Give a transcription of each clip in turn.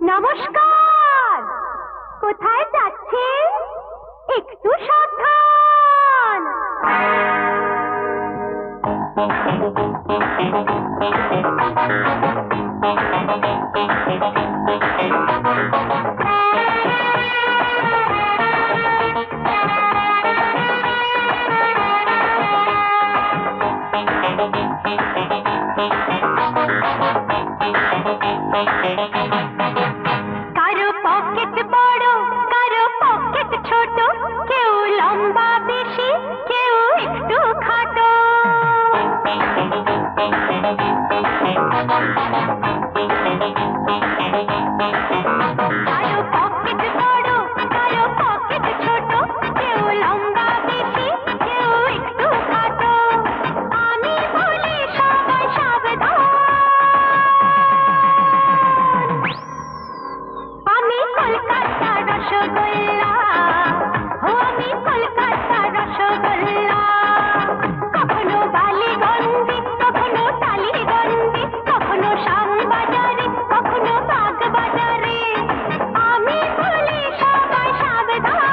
নমস্কার। কোথায় যাচ্ছেন? একটু সাবধান। কারো পকেট বড়, কারো পকেট ছোট, কেউ লম্বা বেশি, কেউ একটু খাটো। কারো পকেট বড়, কারো পকেট ছোট, কেউ লম্বা বেশি, কেউ একটু খাটো। আমি বলি সবাই সাবধান। আমি কলকাতা রসগোল্লা, আমি কলকাতা রসগোল্লা। কখনো বালিগঞ্জে, কখনো টালিগঞ্জে, কখনো শ্যামবাজারে, কখনো বাগবাজারে। আমি বলি সবাই সাবধান।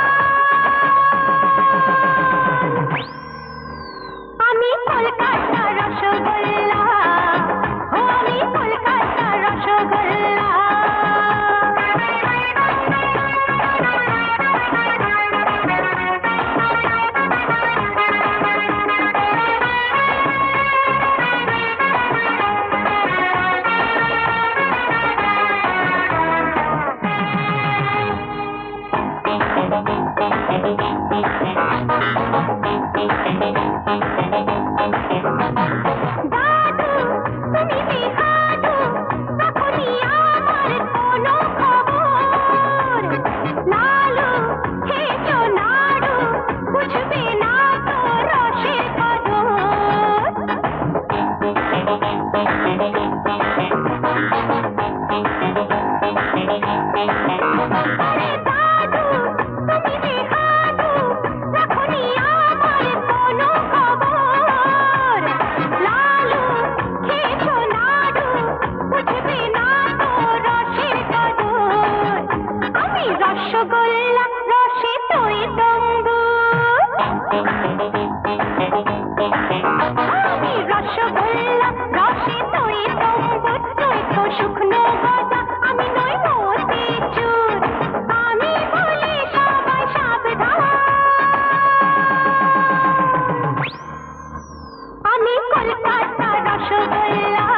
আমি কলকাতা রসগোল্লা, আমি কলকাতা রসগোল্লা। দাদু তুমি বেহাদু, তখনই আমার কোনো খবর। লালু খেয়েছো নাড়ু, বুঝবে না তো রসের কদর। আরে দাদু তুমি বেহাদু, তখনই আমার কোনো খবর। লালু খেয়েছো নাড়ু, বুঝবে না তো রসের কদর। আমি রসগোল্লা, রসে তৈ তম্বুর। আমি রসগোল্লা, রসে তৈ তম্বুর। নই তো শুকনো গজা, আমি নই মতিচুর। আমি বলি সবাই সাবধান। আমি কলকাতা রসগোল্লা,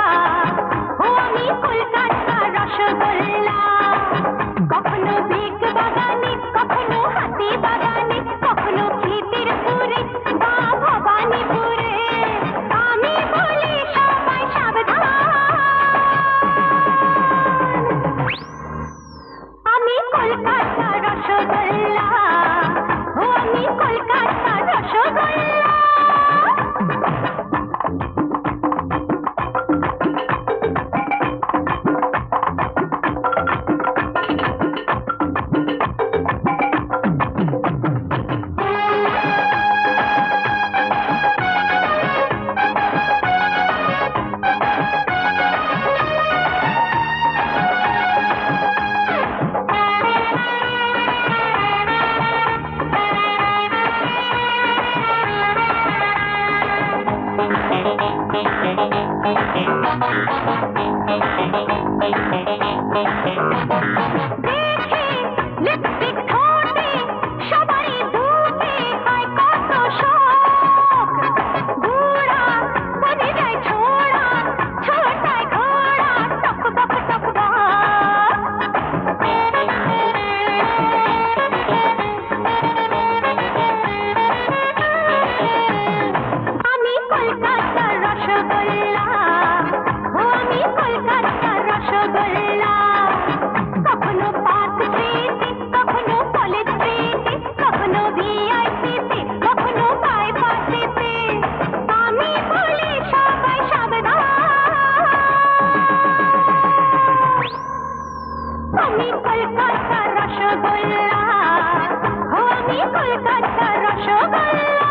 আমি কলকাতা রসগোল্লা। কখনো বেগ বাগানে, কখনো হাতি বাগানে, কখনো ক্ষেতের পুরে বা ভবানীপুরে। আমি বলি সবাই সাবধান। আমি কলকাতা রসগোল্লা, আমি কলকাতা রসগোল্লা। দেখে লিপস্টিক ঠোঁটে, সবারই দুধে হয় কত শখ। বুড়া বনে যায় ছোড়া, ছোটায় ঘোড়া, টক বক টক বক। আমি কলকাতা রসগোল্লা, আমি কলকাতা রসগোল্লা। কখনো পার্ক স্ট্রিটে, কখনো কলেজ স্ট্রিটে, কখনো ভিআইপিতে, কখনো বাইপাসেতে। আমি বলি সবাই সাবধান। আমি কলকাতা রসগোল্লা, আমি কলকাতা রসগোল্লা।